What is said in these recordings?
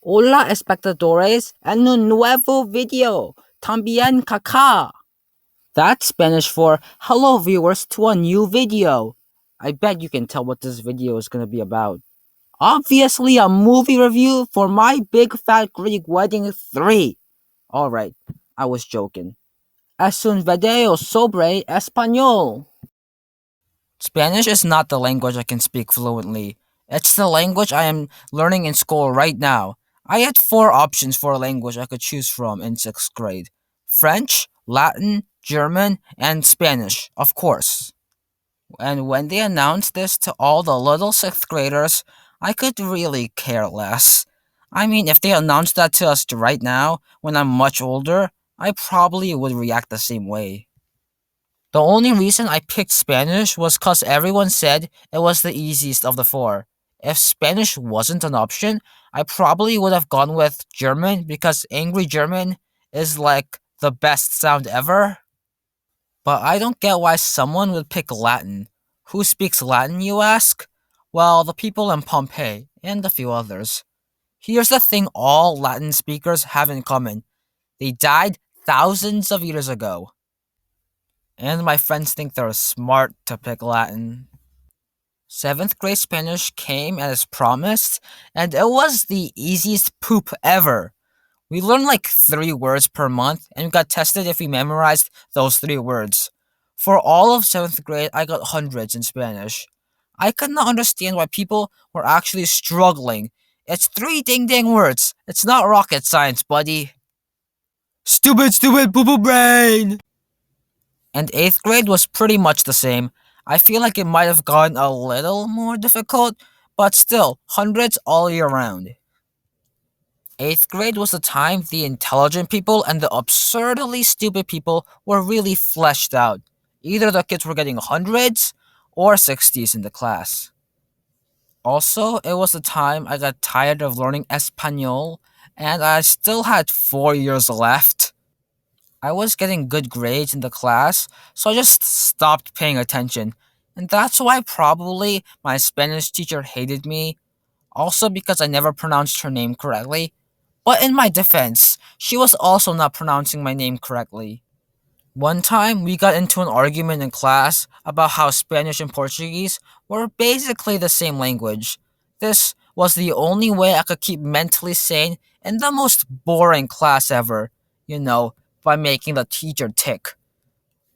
Hola espectadores en un nuevo video. También caca. That's Spanish for hello viewers to a new video. I bet you can tell what this video is gonna be about. Obviously a movie review for My Big Fat Greek Wedding 3. Alright, I was joking. Es un video sobre español. Spanish is not the language I can speak fluently. It's the language I am learning in school right now. I had 4 options for a language I could choose from in 6th grade: French, Latin, German, and Spanish, of course. And when they announced this to all the little 6th graders, I could really care less. I mean, if they announced that to us right now, when I'm much older, I probably would react the same way. The only reason I picked Spanish was cause everyone said it was the easiest of the 4. If Spanish wasn't an option, I probably would have gone with German because Angry German is like the best sound ever. But I don't get why someone would pick Latin. Who speaks Latin, you ask? Well, the people in Pompeii and a few others. Here's the thing all Latin speakers have in common: they died thousands of years ago. And my friends think they're smart to pick Latin. 7th grade Spanish came as promised, and it was the easiest poop ever. We learned like 3 words per month, and we got tested if we memorized those 3 words. For all of 7th grade, I got hundreds in Spanish. I could not understand why people were actually struggling. It's 3 ding dang words. It's not rocket science, buddy. Stupid poo poo brain! And 8th grade was pretty much the same. I feel like it might have gotten a little more difficult, but still, hundreds all year round. 8th grade was the time the intelligent people and the absurdly stupid people were really fleshed out. Either the kids were getting hundreds or 60s in the class. Also, it was the time I got tired of learning Espanol, and I still had 4 years left. I was getting good grades in the class, so I just stopped paying attention. And that's why probably my Spanish teacher hated me. Also because I never pronounced her name correctly. But in my defense, she was also not pronouncing my name correctly. One time, we got into an argument in class about how Spanish and Portuguese were basically the same language. This was the only way I could keep mentally sane in the most boring class ever. You know, by making the teacher tick.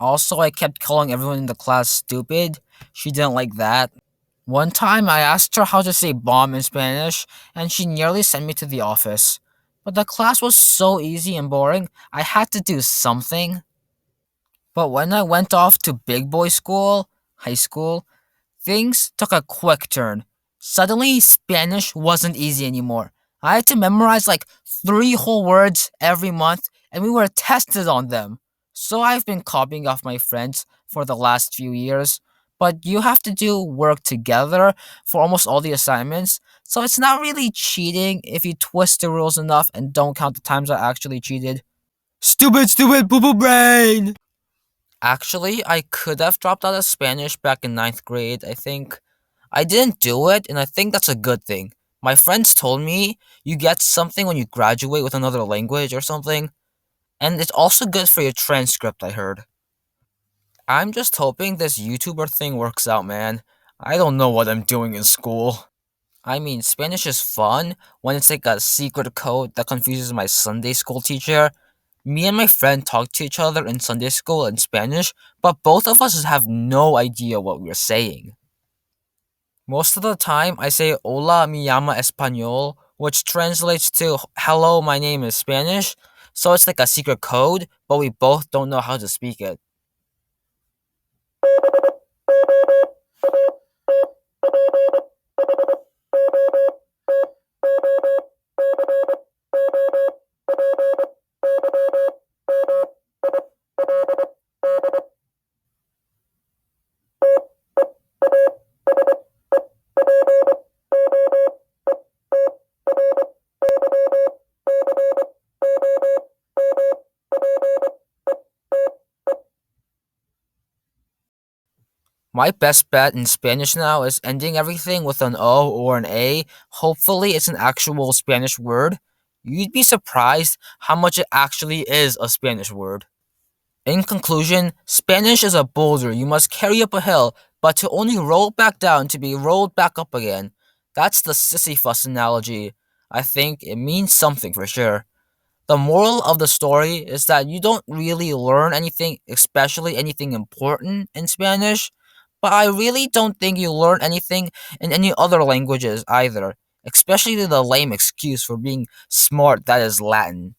Also, I kept calling everyone in the class stupid. She didn't like that. One time, I asked her how to say bomb in Spanish, and she nearly sent me to the office. But the class was so easy and boring, I had to do something. But when I went off to big boy school, high school, things took a quick turn. Suddenly, Spanish wasn't easy anymore. I had to memorize like 3 whole words every month, and we were tested on them. So I've been copying off my friends for the last few years, but you have to do work together for almost all the assignments, so it's not really cheating if you twist the rules enough and don't count the times I actually cheated. Stupid poo poo brain! Actually, I could have dropped out of Spanish back in 9th grade, I think. I didn't do it, and I think that's a good thing. My friends told me you get something when you graduate with another language or something, and it's also good for your transcript, I heard. I'm just hoping this YouTuber thing works out, man. I don't know what I'm doing in school. I mean, Spanish is fun when it's like a secret code that confuses my Sunday school teacher. Me and my friend talk to each other in Sunday school in Spanish, but both of us have no idea what we're saying. Most of the time, I say "Hola, mi llama español," which translates to "Hello, my name is Spanish." So it's like a secret code, but we both don't know how to speak it. My best bet in Spanish now is ending everything with an O or an A. Hopefully, it's an actual Spanish word. You'd be surprised how much it actually is a Spanish word. In conclusion, Spanish is a boulder you must carry up a hill, but to only roll back down to be rolled back up again. That's the Sisyphus analogy. I think it means something for sure. The moral of the story is that you don't really learn anything, especially anything important, in Spanish, but I really don't think you learn anything in any other languages either, especially the lame excuse for being smart that is Latin.